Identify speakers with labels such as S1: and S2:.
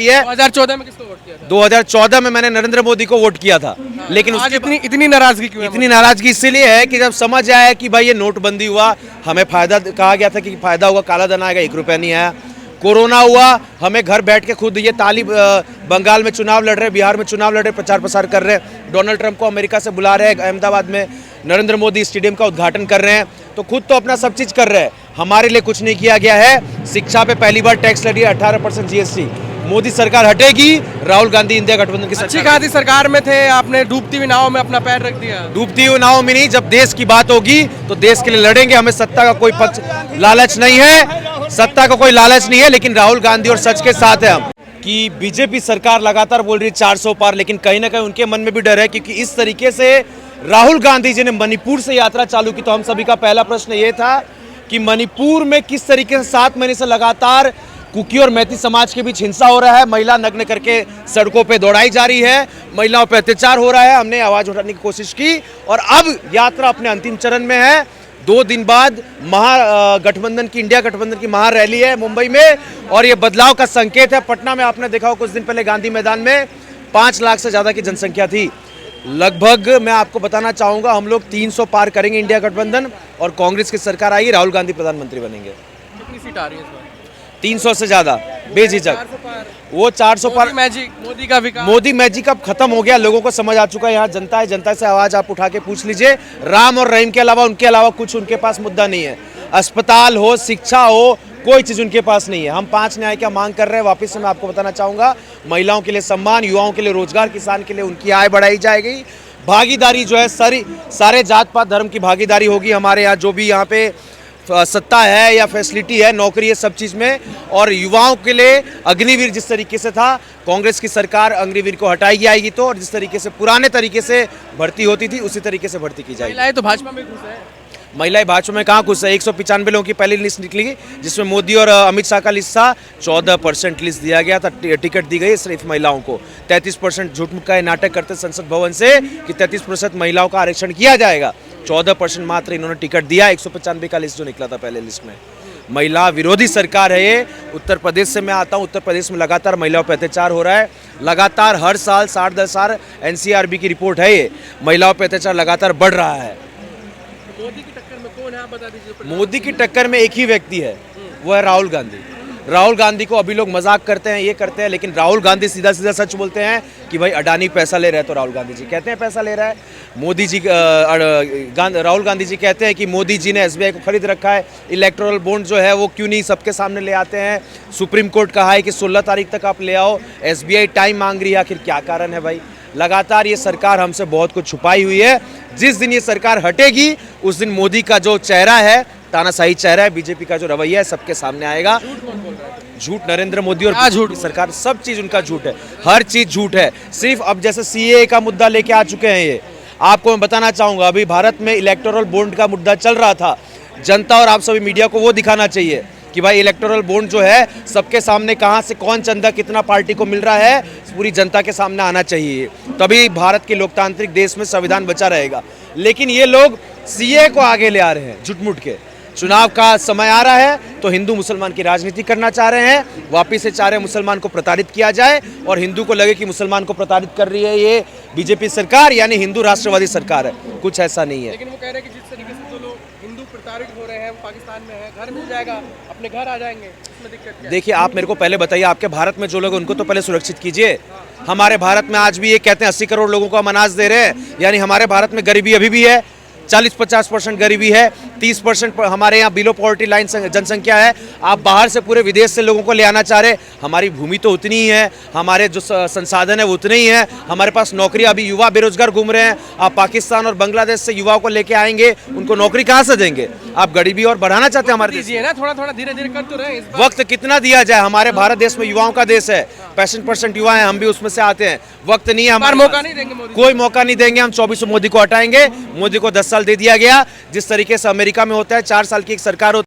S1: है।
S2: 2014 में किसको वोट किया था?
S1: 2014 में मैंने नरेंद्र मोदी को वोट किया था, लेकिन
S2: आज
S1: उसके
S2: इतनी नाराजगी क्यों है?
S1: इतनी नाराजगी इसीलिए है कि जब समझ आया कि भाई ये नोटबंदी हुआ, हमें फायदा कहा गया था कि फायदा होगा, काला धन आएगा, 1 रुपया नहीं आया। कोरोना हुआ, हमें घर बैठ के खुद ये बंगाल में चुनाव लड़ रहे, बिहार में चुनाव लड़ रहे, प्रचार प्रसार कर रहे हैं, डोनाल्ड ट्रंप को अमेरिका से बुला रहे हैं, अहमदाबाद में नरेंद्र मोदी स्टेडियम का उद्घाटन कर रहे हैं, तो खुद तो अपना सब चीज़ कर रहे हैं। हमारे लिए कुछ नहीं किया गया है। शिक्षा पे पहली बार टैक्स लगी है, 18% GST। मोदी सरकार हटेगी, राहुल गांधी इंडिया गठबंधन की
S2: अच्छी
S1: सरकार।
S2: खासी सरकार में थे, आपने डूबती हुई नाव में अपना पैर रख दिया।
S1: डूबती हुई नाव में नहीं, जब देश की बात होगी तो देश के लिए लड़ेंगे। हमें सत्ता का कोई पक्ष लालच नहीं है, सत्ता का कोई लालच नहीं है, लेकिन राहुल गांधी और सच के साथ है हम। कि बीजेपी सरकार लगातार बोल रही है 400 पार, लेकिन कहीं ना कहीं उनके मन में भी डर है, क्योंकि इस तरीके से राहुल गांधी जी ने मणिपुर से यात्रा चालू की। तो हम सभी का पहला प्रश्न ये था कि मणिपुर में किस तरीके से 7 महीने से लगातार कुकी और मैती समाज के बीच हिंसा हो रहा है, महिला नग्न करके सड़कों पे दौड़ाई जा रही है, महिलाओं पे अत्याचार हो रहा है। हमने आवाज उठाने की कोशिश की और अब यात्रा अपने अंतिम चरण में है। 2 दिन बाद महागठबंधन की, इंडिया गठबंधन की महा रैली है मुंबई में, और ये बदलाव का संकेत है। पटना में आपने देखा हो कुछ दिन पहले गांधी मैदान में 5 लाख से ज्यादा की जनसंख्या थी। लगभग मैं आपको बताना चाहूंगा, हम लोग 300 पार करेंगे इंडिया गठबंधन, और कांग्रेस की सरकार आएगी, राहुल गांधी प्रधानमंत्री बनेंगे।
S2: कितनी सीट आ रही है इस बार?
S1: 300 से ज्यादा बेझिझक।
S2: 400 पार।
S1: वो 400 पार।
S2: मैजिक, मोदी का विकास।
S1: मोदी मैजिक अब खत्म हो गया, लोगों को समझ आ चुका है। यहाँ जनता है, जनता से आवाज आप उठा के पूछ लीजिए। राम और रहीम के अलावा, उनके अलावा कुछ उनके पास मुद्दा नहीं है। अस्पताल हो, शिक्षा हो, कोई चीज उनके पास नहीं है। हम 5 न्याय का मांग कर रहे हैं। वापस से मैं आपको बताना चाहूंगा, महिलाओं के लिए सम्मान, युवाओं के लिए रोजगार, किसान के लिए उनकी आय बढ़ाई जाएगी। भागीदारी जो है सारे जात पात धर्म की भागीदारी होगी हमारे यहाँ, जो भी यहाँ पे सत्ता है या फैसिलिटी है, नौकरी है, सब चीज़ में। और युवाओं के लिए अग्निवीर जिस तरीके से था, कांग्रेस की सरकार अग्निवीर को हटाई आएगी तो, और जिस तरीके से पुराने तरीके से भर्ती होती थी उसी तरीके से भर्ती की जाएगी।
S2: महिलाएं तो भाजपा में खुश है।
S1: महिलाएं भाजपा में कहाँ खुश है? 195 लोगों की पहली लिस्ट निकली, जिसमें मोदी और अमित शाह का लिस्ट था। 14% लिस्ट दिया गया था, टिकट दी गई सिर्फ महिलाओं को। 33% झूठ मूठ का नाटक करते संसद भवन से कि 33% महिलाओं का आरक्षण किया जाएगा। 14% मात्र इन्होंने टिकट दिया। 195 का लिस्ट जो निकला था पहले लिस्ट में। महिला विरोधी सरकार है ये। उत्तर प्रदेश से मैं आता हूँ, उत्तर प्रदेश में लगातार महिलाओं पर अत्याचार हो रहा है। लगातार हर साल 60-10 NCRB की रिपोर्ट है ये, महिलाओं पर अत्याचार लगातार बढ़ रहा है।
S2: मोदी की टक्कर में कौन है आप बता दीजिए।
S1: मोदी की टक्कर में एक ही व्यक्ति है, वो है राहुल गांधी। राहुल गांधी को अभी लोग मजाक करते हैं, ये करते हैं, लेकिन राहुल गांधी सीधा सीधा सच बोलते हैं कि भाई अडानी पैसा ले रहा है, तो राहुल गांधी जी कहते हैं पैसा ले रहा है। मोदी जी राहुल गांधी जी कहते हैं कि मोदी जी ने SBI को खरीद रखा है। इलेक्टोरल बॉन्ड जो है वो क्यों नहीं सबके सामने ले आते हैं? सुप्रीम कोर्ट कहा है कि 16 तारीख तक आप ले आओ। SBI टाइम मांग रही है, आखिर क्या कारण है भाई? लगातार ये सरकार हमसे बहुत कुछ छुपाई हुई है। जिस दिन ये सरकार हटेगी उस दिन मोदी का जो चेहरा है, तानाशाही चेहरा है, बीजेपी का जो रवैया है, सबके सामने आएगा। झूठ नरेंद्र मोदी और झूठ सरकार, सब चीज उनका झूठ है, हर चीज झूठ है। सिर्फ अब जैसे CAA का मुद्दा लेके आ चुके हैं ये। आपको मैं बताना चाहूंगा, अभी भारत में इलेक्टोरल बॉन्ड का मुद्दा चल रहा था। जनता और आप सभी मीडिया को वो दिखाना चाहिए कि भाई इलेक्टोरल बॉन्ड जो है सबके सामने, कहां से कौन चंदा कितना पार्टी को मिल रहा है, पूरी जनता के सामने आना चाहिए। तभी भारत के लोकतांत्रिक देश में संविधान बचा रहेगा। लेकिन ये लोग CAA को आगे ले आ रहे हैं झूठ मूठ के। चुनाव का समय आ रहा है तो हिंदू मुसलमान की राजनीति करना चाह रहे हैं। वापिस से चाह रहे हैं मुसलमान को प्रताड़ित किया जाए, और हिंदू को लगे कि मुसलमान को प्रताड़ित कर रही है ये बीजेपी सरकार, यानी हिंदू राष्ट्रवादी सरकार है। कुछ ऐसा नहीं है।
S2: लेकिन वो कह रहे हैं कि जिस तरीके से जो लोग हिंदू प्रताड़ित हो रहे हैं, वो पाकिस्तान में है, घर मिल जाएगा, अपने घर आ जाएंगे, इसमें दिक्कत क्या है?
S1: देखिए, आप मेरे को पहले बताइए, आपके भारत में जो लोग उनको तो पहले सुरक्षित कीजिए। हमारे भारत में आज भी ये कहते हैं 80 करोड़ लोगों को हम अनाज दे रहे हैं, यानी हमारे भारत में गरीबी अभी भी है। 40-50% गरीबी है, 30% हमारे यहाँ बिलो पॉवर्टी लाइन जनसंख्या है। आप बाहर से पूरे विदेश से लोगों को ले आना चाह रहे। हमारी भूमि तो उतनी ही है, हमारे जो संसाधन है वो उतने ही है, हमारे पास नौकरी, अभी युवा बेरोजगार घूम रहे हैं। आप पाकिस्तान और बांग्लादेश से युवाओं को लेके आएंगे, उनको नौकरी कहाँ से देंगे? आप गरीबी और बढ़ाना चाहते हैं हमारे देश
S2: ना, थोड़ा थोड़ा धीरे धीरे कर तो रहे।
S1: वक्त कितना दिया जाए? हमारे भारत देश में युवाओं का देश है, 65% युवा हैं, हम भी उसमें से आते हैं। वक्त नहीं है हमारे,
S2: मौका नहीं देंगे मोदी,
S1: कोई मौका नहीं देंगे हम। 24 मोदी को हटाएंगे। मोदी को 10 साल दे दिया गया, जिस तरीके से अमेरिका में होता है 4 साल की एक सरकार होती है।